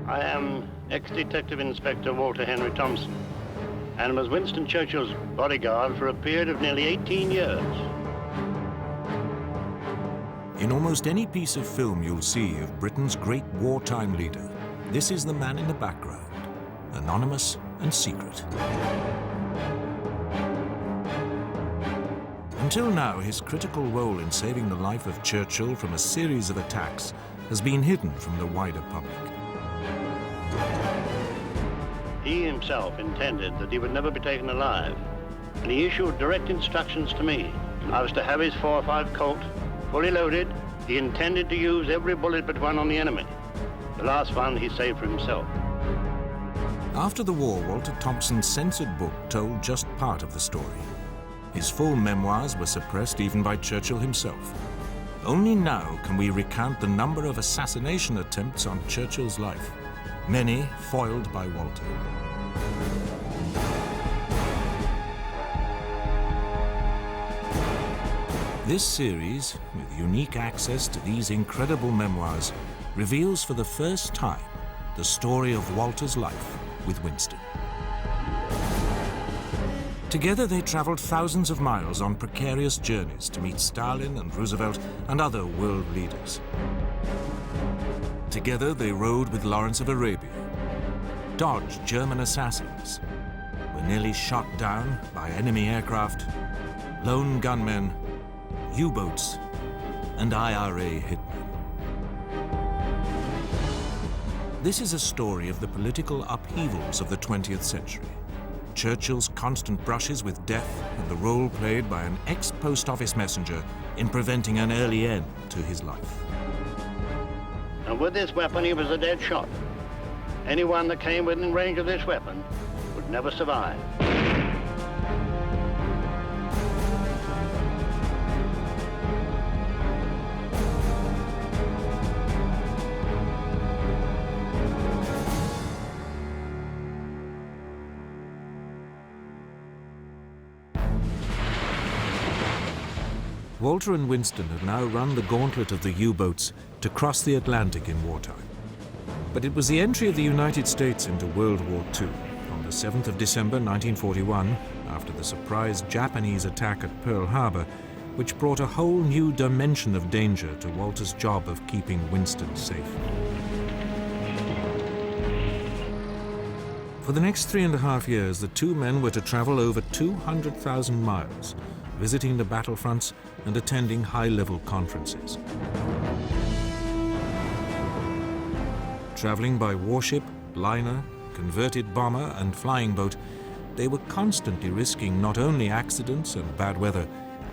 I am ex-Detective Inspector Walter Henry Thompson and was Winston Churchill's bodyguard for a period of nearly 18 years. In almost any piece of film you'll see of Britain's great wartime leader, this is the man in the background, anonymous and secret. Until now, his critical role in saving the life of Churchill from a series of attacks has been hidden from the wider public. He himself intended that he would never be taken alive, and he issued direct instructions to me. I was to have his 4.5 Colt fully loaded. He intended to use every bullet but one on the enemy. The last one he saved for himself. After the war, Walter Thompson's censored book told just part of the story. His full memoirs were suppressed even by Churchill himself. Only now can we recount the number of assassination attempts on Churchill's life, many foiled by Walter. This series, with unique access to these incredible memoirs, reveals for the first time the story of Walter's life with Winston. Together they traveled thousands of miles on precarious journeys to meet Stalin and Roosevelt and other world leaders. Together they rode with Lawrence of Arabia, dodged German assassins, were nearly shot down by enemy aircraft, lone gunmen, U-boats, and IRA hitmen. This is a story of the political upheavals of the 20th century. Churchill's constant brushes with death and the role played by an ex-post office messenger in preventing an early end to his life. And with this weapon, he was a dead shot. Anyone that came within range of this weapon would never survive. Walter and Winston had now run the gauntlet of the U-boats to cross the Atlantic in wartime. But it was the entry of the United States into World War II on the 7th of December 1941, after the surprise Japanese attack at Pearl Harbor, which brought a whole new dimension of danger to Walter's job of keeping Winston safe. For the next 3.5 years, the two men were to travel over 200,000 miles, visiting the battlefronts and attending high-level conferences. Traveling by warship, liner, converted bomber and flying boat, they were constantly risking not only accidents and bad weather,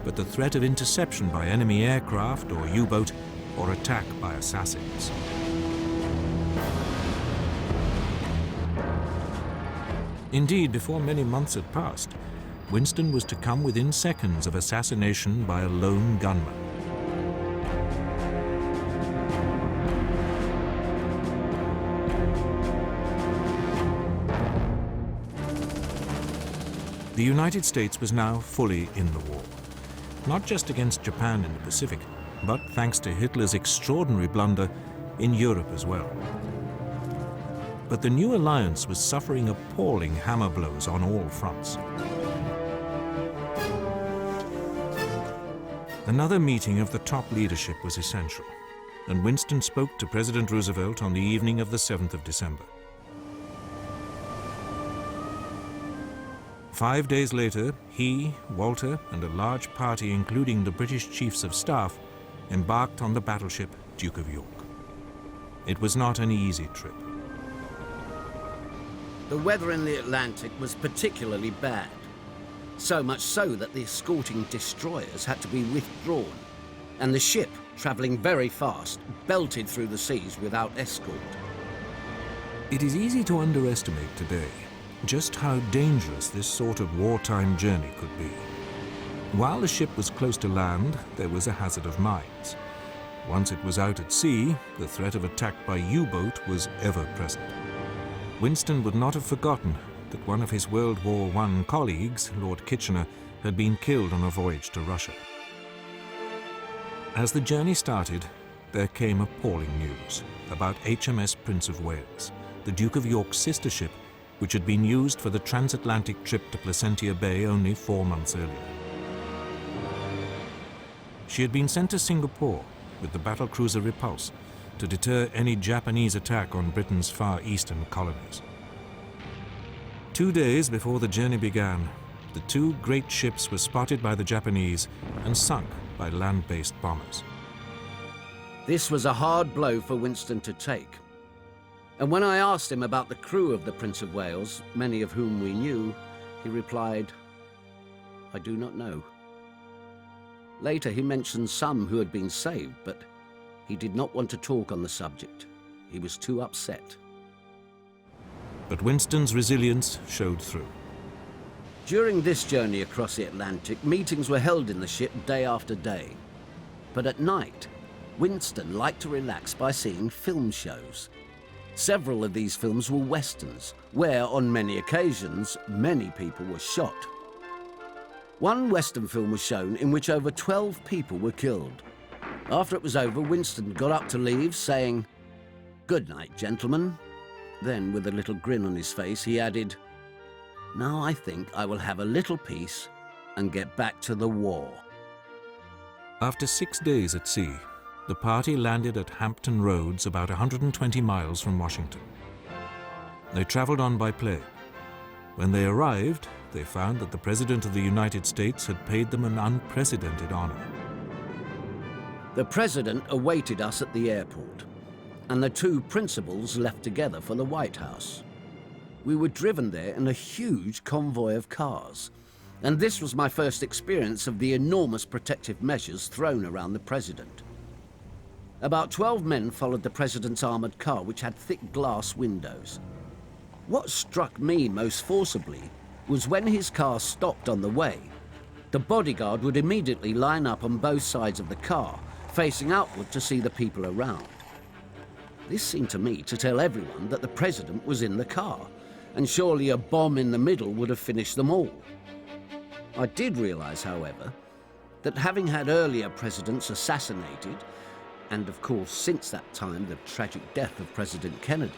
but the threat of interception by enemy aircraft or U-boat, or attack by assassins. Indeed, before many months had passed, Winston was to come within seconds of assassination by a lone gunman. The United States was now fully in the war, not just against Japan in the Pacific, but thanks to Hitler's extraordinary blunder, in Europe as well. But the new alliance was suffering appalling hammer blows on all fronts. Another meeting of the top leadership was essential, and Winston spoke to President Roosevelt on the evening of the 7th of December. 5 days later, he, Walter, and a large party, including the British Chiefs of Staff, embarked on the battleship Duke of York. It was not an easy trip. The weather in the Atlantic was particularly bad. So much so that the escorting destroyers had to be withdrawn, and the ship, travelling very fast, belted through the seas without escort. It is easy to underestimate today just how dangerous this sort of wartime journey could be. While the ship was close to land, there was a hazard of mines. Once it was out at sea, the threat of attack by U-boat was ever present. Winston would not have forgotten that one of his World War I colleagues, Lord Kitchener, had been killed on a voyage to Russia. As the journey started, there came appalling news about HMS Prince of Wales. the Duke of York's sister ship, which had been used for the transatlantic trip to Placentia Bay only 4 months earlier. She had been sent to Singapore with the battlecruiser Repulse to deter any Japanese attack on Britain's far eastern colonies. 2 days before the journey began, the 2 great ships were spotted by the Japanese and sunk by land-based bombers. This was a hard blow for Winston to take. And when I asked him about the crew of the Prince of Wales, many of whom we knew, he replied, "I do not know." Later he mentioned some who had been saved, but he did not want to talk on the subject. He was too upset. But Winston's resilience showed through. During this journey across the Atlantic, meetings were held in the ship day after day. But at night, Winston liked to relax by seeing film shows. Several of these films were westerns, where on many occasions, many people were shot. One western film was shown in which over 12 people were killed. After it was over, Winston got up to leave, saying, "Good night, gentlemen." Then, with a little grin on his face, he added, "Now I think I will have a little peace and get back to the war." After 6 days at sea, the party landed at Hampton Roads, about 120 miles from Washington. They traveled on by plane. When they arrived, they found that the President of the United States had paid them an unprecedented honor. The President awaited us at the airport, and the 2 principals left together for the White House. We were driven there in a huge convoy of cars, and this was my first experience of the enormous protective measures thrown around the President. About 12 men followed the President's armored car, which had thick glass windows. What struck me most forcibly was when his car stopped on the way, the bodyguard would immediately line up on both sides of the car, facing outward to see the people around. This seemed to me to tell everyone that the President was in the car, and surely a bomb in the middle would have finished them all. I did realize, however, that having had earlier presidents assassinated, and of course since that time the tragic death of President Kennedy,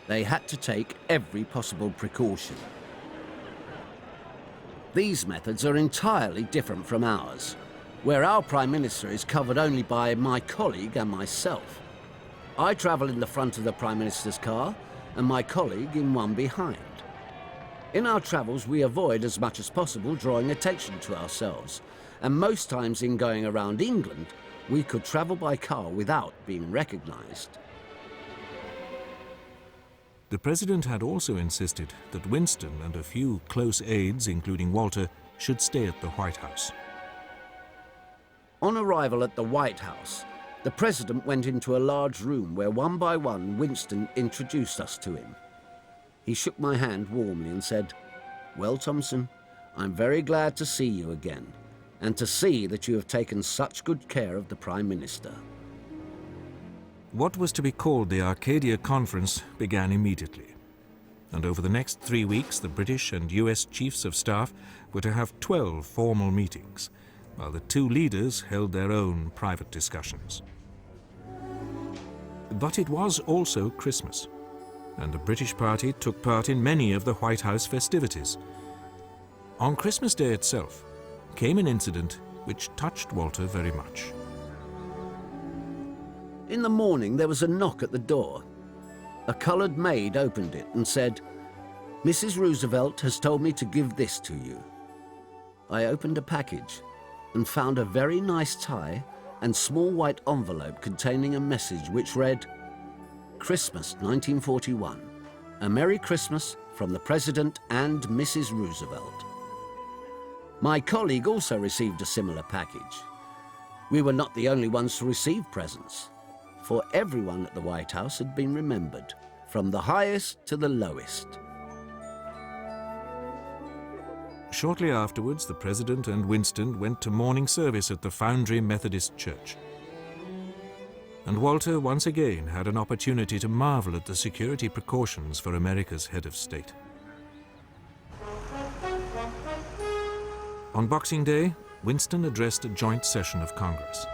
they had to take every possible precaution. These methods are entirely different from ours, where our Prime Minister is covered only by my colleague and myself. I travel in the front of the Prime Minister's car, and my colleague in one behind. In our travels, we avoid as much as possible drawing attention to ourselves, and most times in going around England, we could travel by car without being recognized. The President had also insisted that Winston and a few close aides, including Walter, should stay at the White House. On arrival at the White House, the President went into a large room where one by one Winston introduced us to him. He shook my hand warmly and said, "Well, Thompson, I'm very glad to see you again, and to see that you have taken such good care of the Prime Minister." What was to be called the Arcadia Conference began immediately, and over the next 3 weeks the British and US Chiefs of Staff were to have 12 formal meetings, while the 2 leaders held their own private discussions. But it was also Christmas, and the British party took part in many of the White House festivities. On Christmas Day itself came an incident which touched Walter very much. In the morning, there was a knock at the door. A colored maid opened it and said, "Mrs. Roosevelt has told me to give this to you." I opened a package and found a very nice tie and small white envelope containing a message which read, "Christmas 1941. A Merry Christmas from the President and Mrs. Roosevelt." My colleague also received a similar package. We were not the only ones to receive presents, for everyone at the White House had been remembered, from the highest to the lowest. Shortly afterwards, the President and Winston went to morning service at the Foundry Methodist Church. And Walter once again had an opportunity to marvel at the security precautions for America's head of state. On Boxing Day, Winston addressed a joint session of Congress.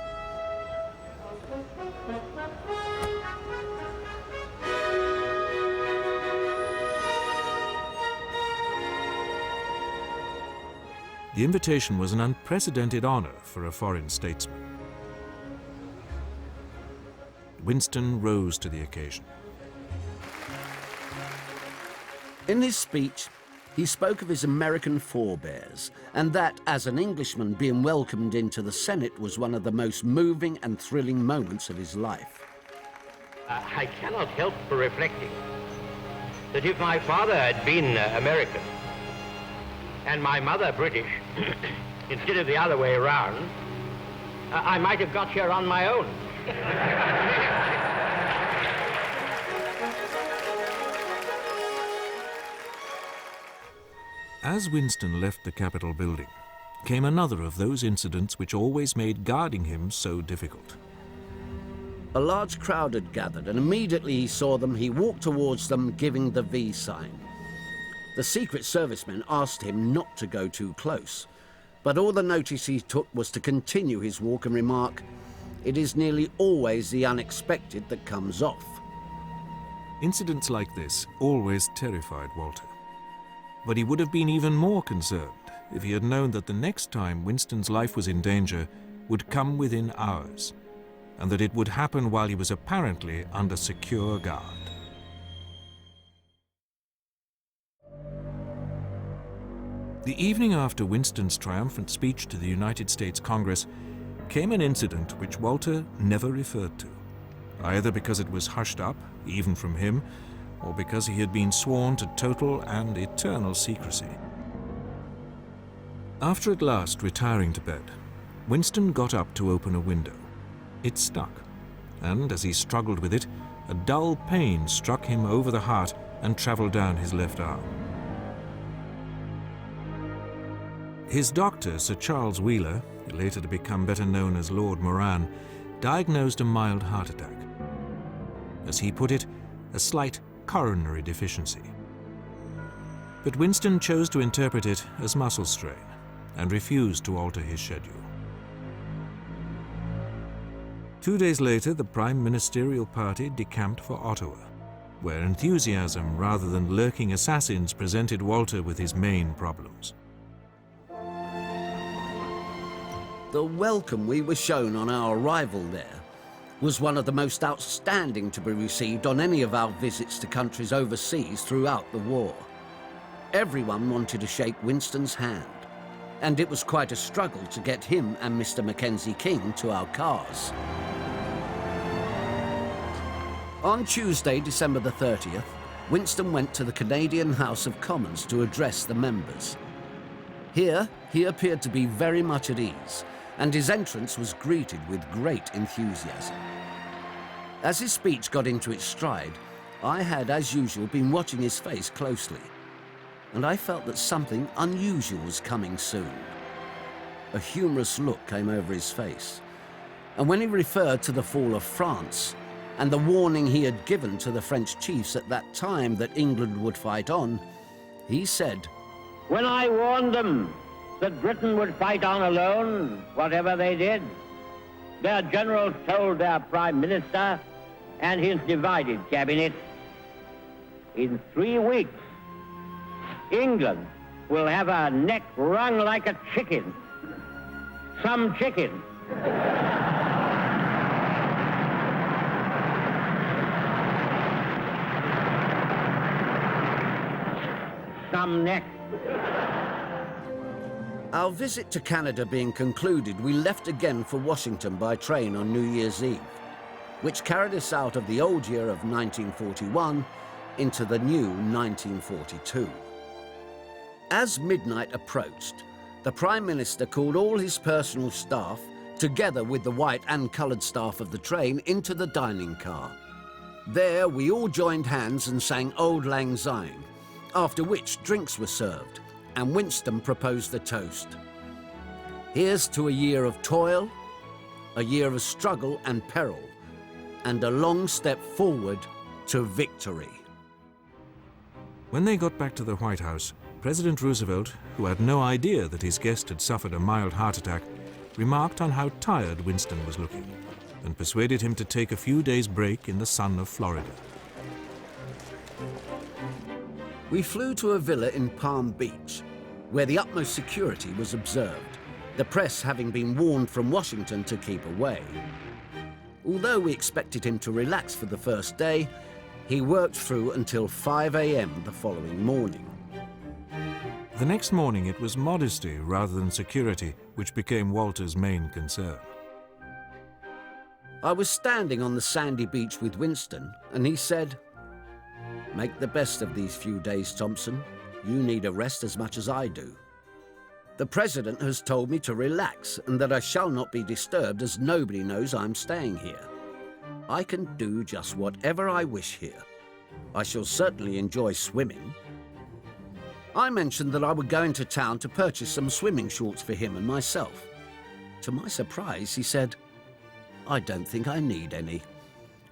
The invitation was an unprecedented honor for a foreign statesman. Winston rose to the occasion. In his speech, he spoke of his American forebears, and that, as an Englishman, being welcomed into the Senate was one of the most moving and thrilling moments of his life. I cannot help but reflecting that if my father had been American and my mother British, instead of the other way around, I might have got here on my own. As Winston left the Capitol building, came another of those incidents which always made guarding him so difficult. A large crowd had gathered, and immediately he saw them, he walked towards them, giving the V sign. The Secret Servicemen asked him not to go too close, but all the notice he took was to continue his walk and remark, "It is nearly always the unexpected that comes off." Incidents like this always terrified Walter. But he would have been even more concerned if he had known that the next time Winston's life was in danger would come within hours, and that it would happen while he was apparently under secure guard. The evening after Winston's triumphant speech to the United States Congress came an incident which Walter never referred to, either because it was hushed up, even from him, or because he had been sworn to total and eternal secrecy. After at last retiring to bed, Winston got up to open a window. It stuck, and as he struggled with it, a dull pain struck him over the heart and travelled down his left arm. His doctor, Sir Charles Wheeler, later to become better known as Lord Moran, diagnosed a mild heart attack. As he put it, a slight coronary deficiency. But Winston chose to interpret it as muscle strain and refused to alter his schedule. 2 days later, the Prime Ministerial Party decamped for Ottawa, where enthusiasm rather than lurking assassins presented Walter with his main problems. The welcome we were shown on our arrival there was one of the most outstanding to be received on any of our visits to countries overseas throughout the war. Everyone wanted to shake Winston's hand, and it was quite a struggle to get him and Mr. Mackenzie King to our cars. On Tuesday, December the 30th, Winston went to the Canadian House of Commons to address the members. Here, he appeared to be very much at ease, and his entrance was greeted with great enthusiasm. As his speech got into its stride, I had, as usual, been watching his face closely, and I felt that something unusual was coming soon. A humorous look came over his face, and when he referred to the fall of France and the warning he had given to the French chiefs at that time that England would fight on, he said, When I warned them that Britain would fight on alone, whatever they did, their generals told their Prime Minister and his divided cabinet, in 3 weeks, England will have her neck wrung like a chicken. Some chicken. Some neck. Our visit to Canada being concluded, we left again for Washington by train on New Year's Eve, which carried us out of the old year of 1941 into the new 1942. As midnight approached, the Prime Minister called all his personal staff, together with the white and coloured staff of the train, into the dining car. There we all joined hands and sang Auld Lang Syne, after which drinks were served, and Winston proposed the toast. Here's to a year of toil, a year of struggle and peril, and a long step forward to victory. When they got back to the White House, President Roosevelt, who had no idea that his guest had suffered a mild heart attack, remarked on how tired Winston was looking and persuaded him to take a few days' break in the sun of Florida. We flew to a villa in Palm Beach, where the utmost security was observed, the press having been warned from Washington to keep away. Although we expected him to relax for the first day, he worked through until 5 a.m. the following morning. The next morning it was modesty rather than security which became Walter's main concern. I was standing on the sandy beach with Winston, and he said, "Make the best of these few days, Thompson. You need a rest as much as I do. The President has told me to relax and that I shall not be disturbed as nobody knows I'm staying here. I can do just whatever I wish here. I shall certainly enjoy swimming." I mentioned that I would go into town to purchase some swimming shorts for him and myself. To my surprise, he said, "I don't think I need any.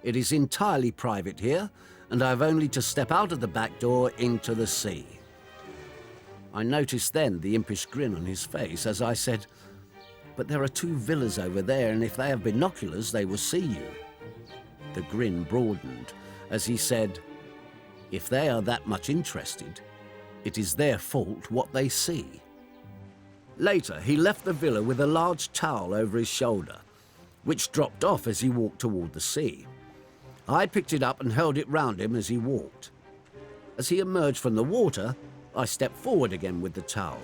It is entirely private here, and I've only to step out of the back door into the sea." I noticed then the impish grin on his face as I said, "But there are 2 villas over there, and if they have binoculars, they will see you." The grin broadened as he said, "If they are that much interested, it is their fault what they see." Later, he left the villa with a large towel over his shoulder, which dropped off as he walked toward the sea. I picked it up and held it round him as he walked. As he emerged from the water, I stepped forward again with the towel,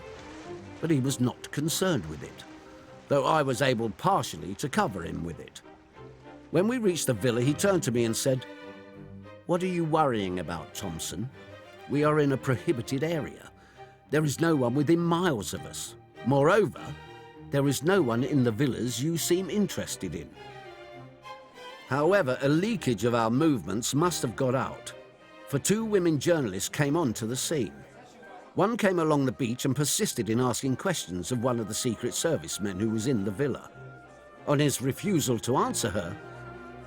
but he was not concerned with it, though I was able partially to cover him with it. When we reached the villa, he turned to me and said, "What are you worrying about, Thompson? We are in a prohibited area. There is no one within miles of us. Moreover, there is no one in the villas you seem interested in." However, a leakage of our movements must have got out, for 2 women journalists came on to the scene. One came along the beach and persisted in asking questions of one of the Secret Service men who was in the villa. On his refusal to answer her,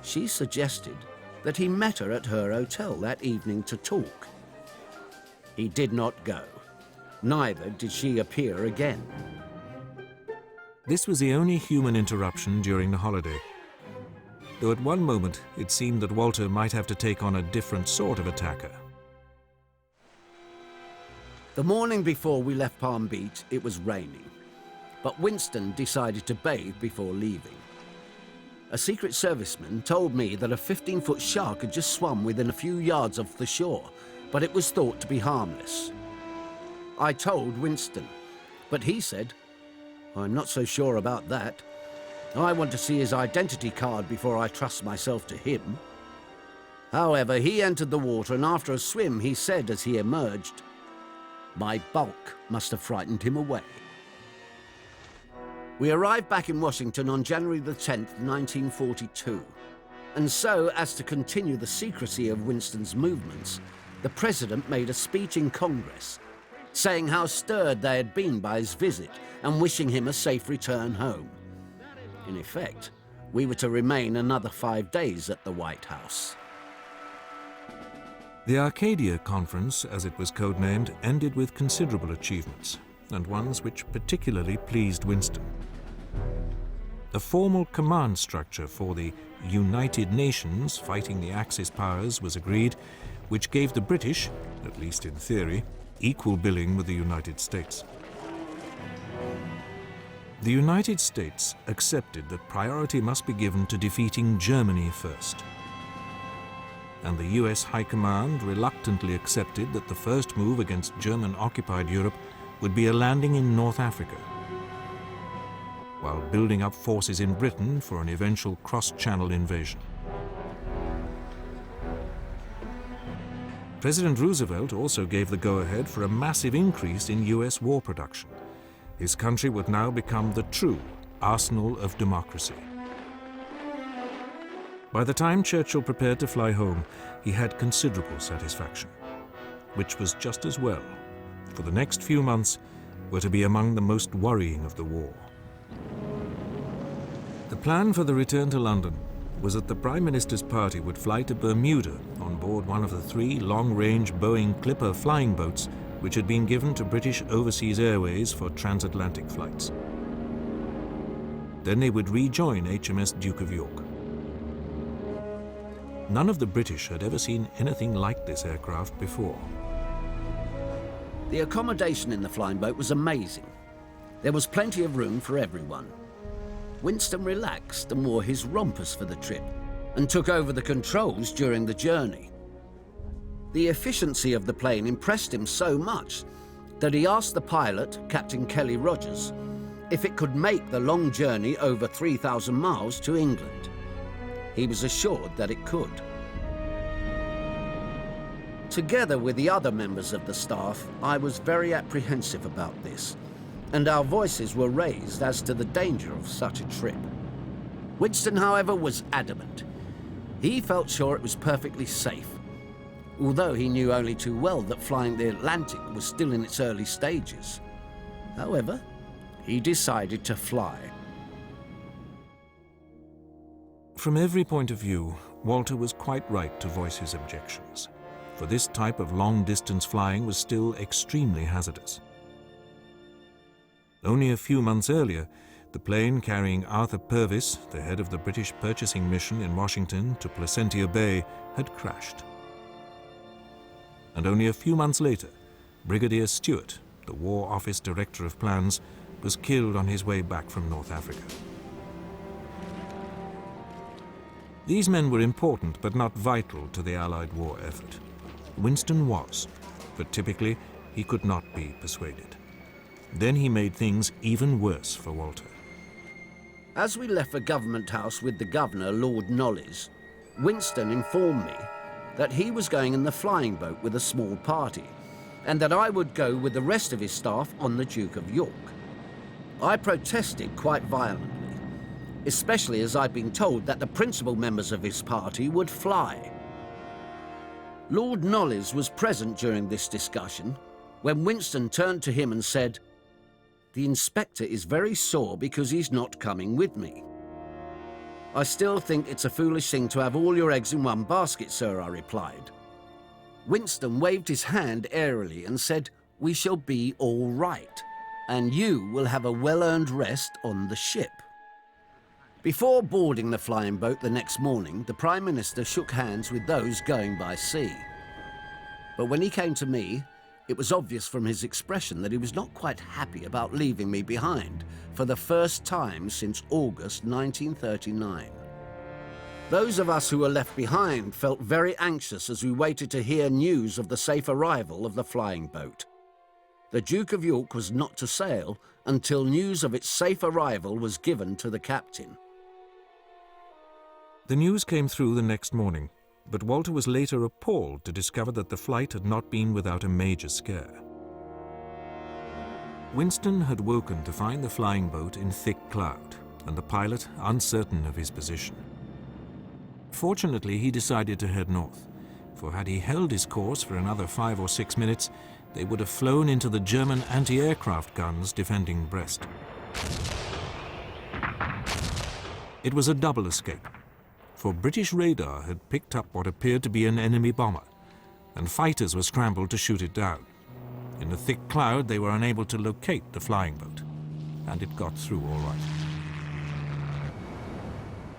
she suggested that he met her at her hotel that evening to talk. He did not go. Neither did she appear again. This was the only human interruption during the holiday. Though at one moment it seemed that Walter might have to take on a different sort of attacker. The morning before we left Palm Beach, it was raining, but Winston decided to bathe before leaving. A Secret Serviceman told me that a 15-foot shark had just swum within a few yards of the shore, but it was thought to be harmless. I told Winston, but he said, "I'm not so sure about that. I want to see his identity card before I trust myself to him." However, he entered the water, and after a swim, he said as he emerged, "My bulk must have frightened him away." We arrived back in Washington on January the 10th, 1942. And so, as to continue the secrecy of Winston's movements, the President made a speech in Congress, saying how stirred they had been by his visit and wishing him a safe return home. In effect, we were to remain another 5 days at the White House. The Arcadia Conference, as it was codenamed, ended with considerable achievements, and ones which particularly pleased Winston. A formal command structure for the United Nations fighting the Axis powers was agreed, which gave the British, at least in theory, equal billing with the United States. The United States accepted that priority must be given to defeating Germany first. And the US High Command reluctantly accepted that the first move against German-occupied Europe would be a landing in North Africa, while building up forces in Britain for an eventual cross-channel invasion. President Roosevelt also gave the go-ahead for a massive increase in US war production. His country would now become the true arsenal of democracy. By the time Churchill prepared to fly home, he had considerable satisfaction, which was just as well, for the next few months were to be among the most worrying of the war. The plan for the return to London was that the Prime Minister's party would fly to Bermuda on board one of the 3 long-range Boeing Clipper flying boats which had been given to British Overseas Airways for transatlantic flights. Then they would rejoin HMS Duke of York. None of the British had ever seen anything like this aircraft before. The accommodation in the flying boat was amazing. There was plenty of room for everyone. Winston relaxed and wore his rompers for the trip and took over the controls during the journey. The efficiency of the plane impressed him so much that he asked the pilot, Captain Kelly Rogers, if it could make the long journey over 3,000 miles to England. He was assured that it could. Together with the other members of the staff, I was very apprehensive about this, and our voices were raised as to the danger of such a trip. Winston, however, was adamant. He felt sure it was perfectly safe, although he knew only too well that flying the Atlantic was still in its early stages. However, he decided to fly. From every point of view, Walter was quite right to voice his objections, for this type of long-distance flying was still extremely hazardous. Only a few months earlier, the plane carrying Arthur Purvis, the head of the British purchasing mission in Washington, to Placentia Bay, had crashed. And only a few months later, Brigadier Stewart, the War Office Director of Plans, was killed on his way back from North Africa. These men were important but not vital to the Allied war effort. Winston was, but typically he could not be persuaded. Then he made things even worse for Walter. As we left the government house with the governor, Lord Knollys, Winston informed me that he was going in the flying boat with a small party, and that I would go with the rest of his staff on the Duke of York. I protested quite violently, especially as I'd been told that the principal members of his party would fly. Lord Knollys was present during this discussion when Winston turned to him and said, "The inspector is very sore because he's not coming with me." "I still think it's a foolish thing to have all your eggs in one basket, sir," I replied. Winston waved his hand airily and said, "We shall be all right, and you will have a well-earned rest on the ship." Before boarding the flying boat the next morning, the Prime Minister shook hands with those going by sea. But when he came to me, it was obvious from his expression that he was not quite happy about leaving me behind for the first time since August 1939. Those of us who were left behind felt very anxious as we waited to hear news of the safe arrival of the flying boat. The Duke of York was not to sail until news of its safe arrival was given to the captain. The news came through the next morning, but Walter was later appalled to discover that the flight had not been without a major scare. Winston had woken to find the flying boat in thick cloud, and the pilot uncertain of his position. Fortunately, he decided to head north, for had he held his course for another 5 or 6 minutes, they would have flown into the German anti-aircraft guns defending Brest. It was a double escape, for British radar had picked up what appeared to be an enemy bomber, and fighters were scrambled to shoot it down. In the thick cloud, they were unable to locate the flying boat, and it got through all right.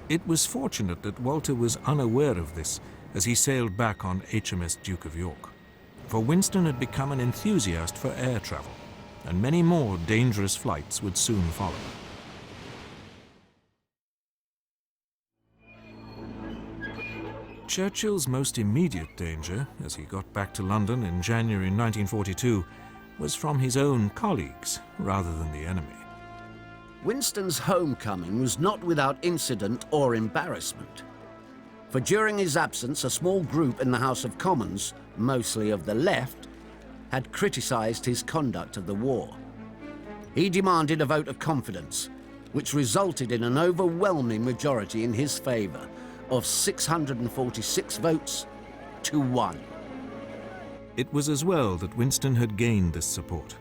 It was fortunate that Walter was unaware of this as he sailed back on HMS Duke of York, for Winston had become an enthusiast for air travel, and many more dangerous flights would soon follow. Churchill's most immediate danger, as he got back to London in January 1942, was from his own colleagues rather than the enemy. Winston's homecoming was not without incident or embarrassment. For during his absence, a small group in the House of Commons, mostly of the left, had criticised his conduct of the war. He demanded a vote of confidence, which resulted in an overwhelming majority in his favour of 646 votes to 1. It was as well that Winston had gained this support,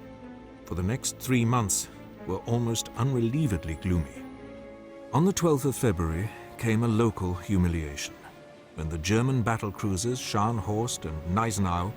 for the next 3 months were almost unrelievedly gloomy. On the 12th of February came a local humiliation, when the German battle cruisers Scharnhorst and Gneisenau